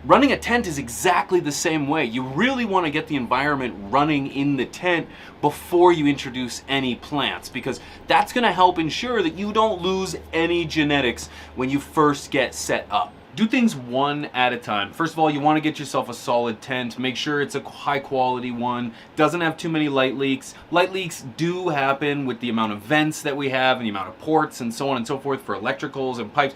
Running a tent is exactly the same way. You really want to get the environment running in the tent before you introduce any plants, because that's going to help ensure that you don't lose any genetics when you first get set up. Do things one at a time. First of all, you want to get yourself a solid tent. Make sure it's a high quality one. Doesn't have too many light leaks. Light leaks do happen with the amount of vents that we have and the amount of ports and so on and so forth for electricals and pipes.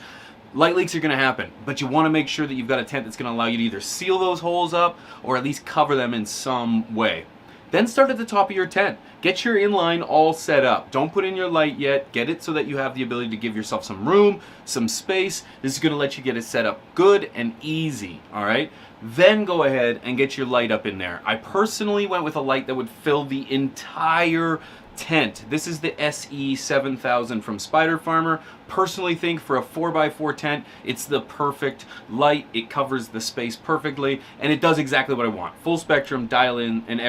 Light leaks are going to happen, but you want to make sure that you've got a tent that's going to allow you to either seal those holes up or at least cover them in some way. Then start at the top of your tent. Get your inline all set up. Don't put in your light yet. Get it so that you have the ability to give yourself some room, some space. This is going to let you get it set up good and easy, all right? Then go ahead and get your light up in there. I personally went with a light that would fill the entire tent. This is the SE7000 from Spider Farmer. Personally think for a 4x4 tent, it's the perfect light. It covers the space perfectly, and it does exactly what I want. Full spectrum, dial in, and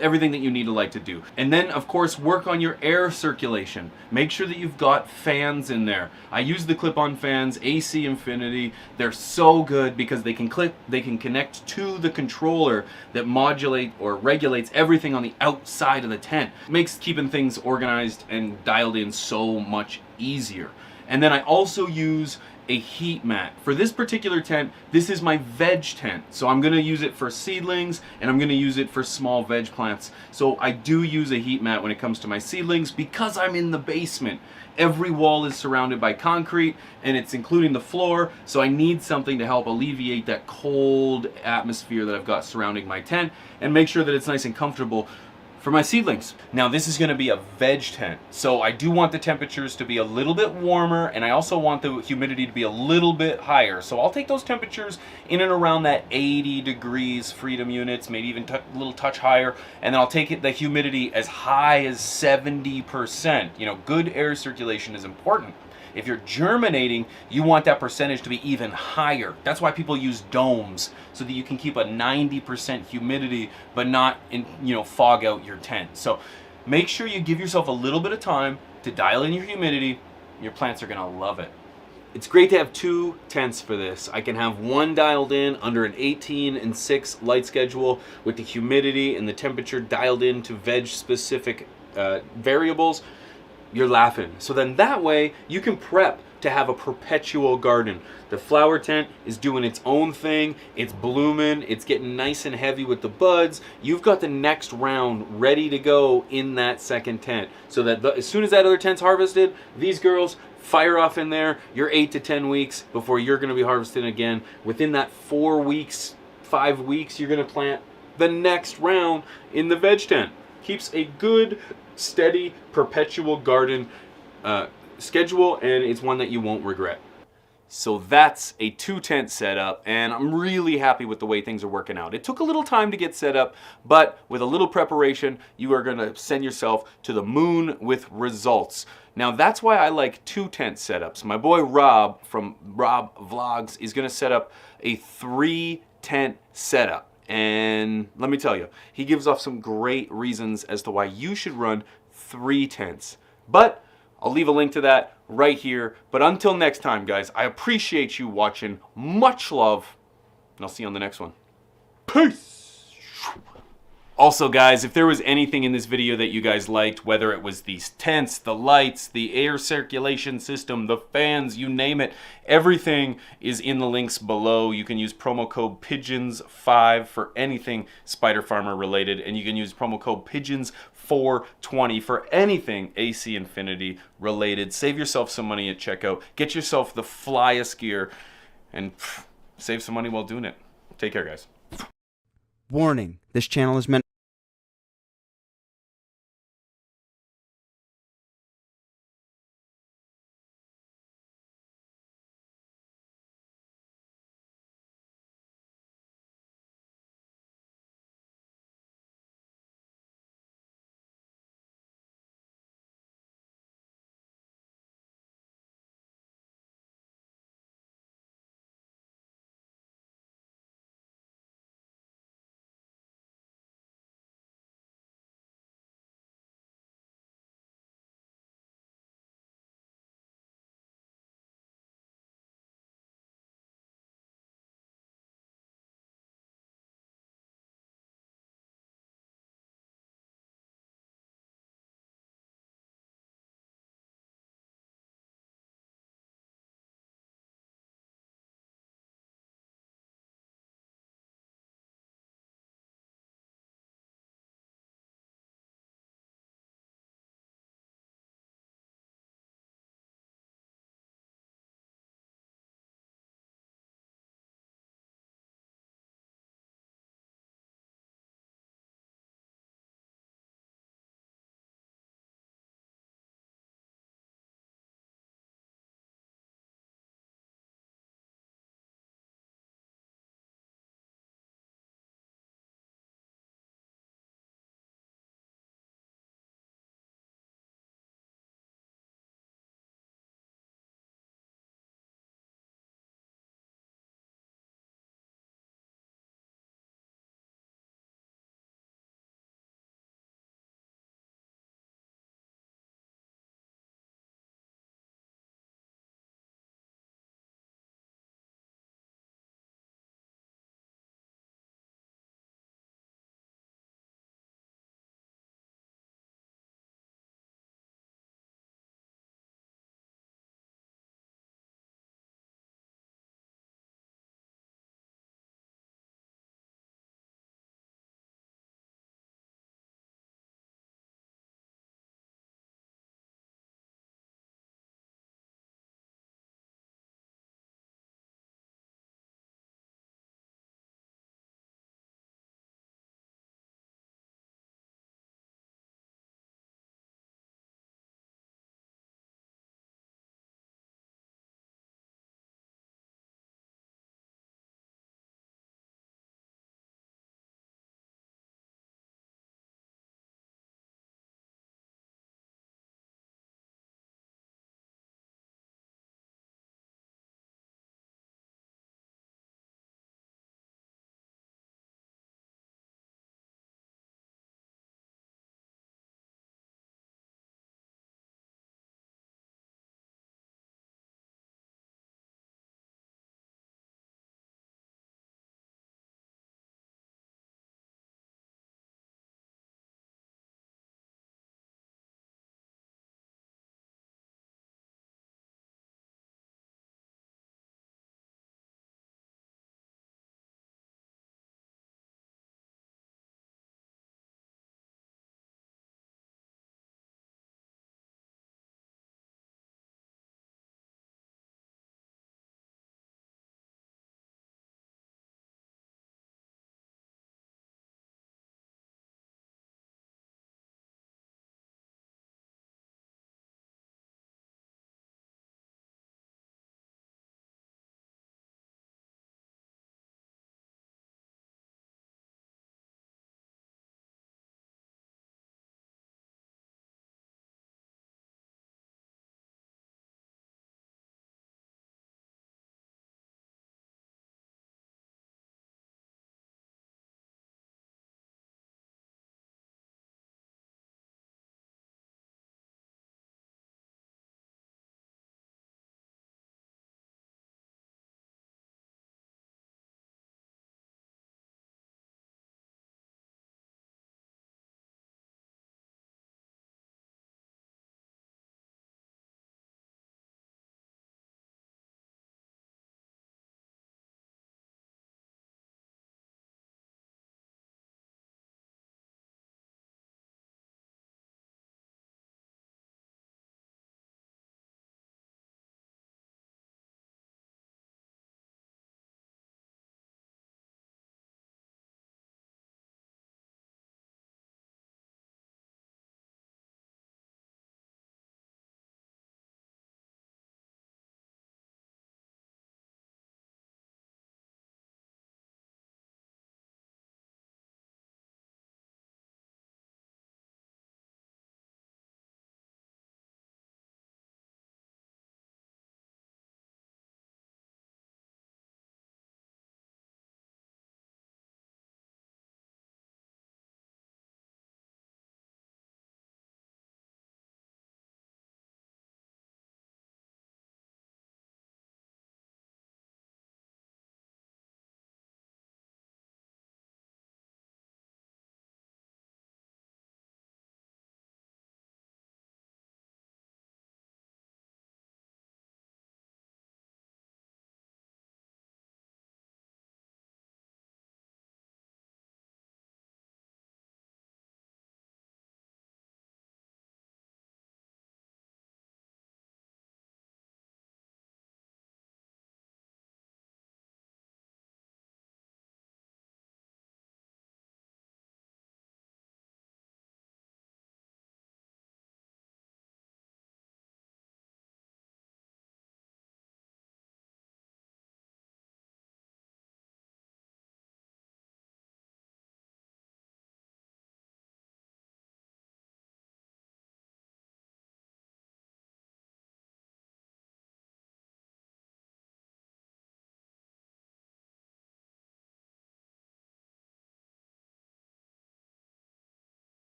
everything that you need a light to do. And then, of course, work on your air circulation. Make sure that you've got fans in there. I use the clip-on fans, AC Infinity. They're so good because they can connect to the controller that modulate or regulates everything on the outside of the tent. It makes keeping things organized and dialed in so much easier. And then I also use a heat mat. For this particular tent, this is my veg tent. So I'm gonna use it for seedlings and I'm gonna use it for small veg plants. So I do use a heat mat when it comes to my seedlings because I'm in the basement. Every wall is surrounded by concrete and it's including the floor. So I need something to help alleviate that cold atmosphere that I've got surrounding my tent and make sure that it's nice and comfortable for my seedlings. Now this is going to be a veg tent, so I do want the temperatures to be a little bit warmer, and I also want the humidity to be a little bit higher. So I'll take those temperatures in and around that 80 degrees freedom units, maybe even a little touch higher, and then I'll take the humidity as high as 70%. You know, good air circulation is important. If you're germinating, you want that percentage to be even higher. That's why people use domes, so that you can keep a 90% humidity, but not fog out your tent. So make sure you give yourself a little bit of time to dial in your humidity. Your plants are gonna love it. It's great to have two tents for this. I can have one dialed in under an 18 and 6 light schedule with the humidity and the temperature dialed in to veg specific variables. You're laughing. So then that way you can prep to have a perpetual garden. The flower tent is doing its own thing. It's blooming. It's getting nice and heavy with the buds. You've got the next round ready to go in that second tent. So that as soon as that other tent's harvested, these girls fire off in there. You're 8 to 10 weeks before you're going to be harvesting again. Within that 4 weeks, 5 weeks, you're going to plant the next round in the veg tent. Keeps a good, steady, perpetual garden schedule, and it's one that you won't regret. So that's a 2-tent setup, and I'm really happy with the way things are working out. It took a little time to get set up, but with a little preparation, you are gonna send yourself to the moon with results. Now that's why I like 2-tent setups. My boy Rob from Rob Vlogs is gonna set up a 3-tent setup. And let me tell you, he gives off some great reasons as to why you should run 3 tents. But I'll leave a link to that right here. But until next time, guys, I appreciate you watching. Much love, and I'll see you on the next one. Peace! Also, guys, if there was anything in this video that you guys liked, whether it was these tents, the lights, the air circulation system, the fans, you name it, everything is in the links below. You can use promo code PIGEONS5 for anything Spider Farmer related, and you can use promo code PIGEONS420 for anything AC Infinity related. Save yourself some money at checkout. Get yourself the flyest gear, and save some money while doing it. Take care, guys. Warning, this channel is meant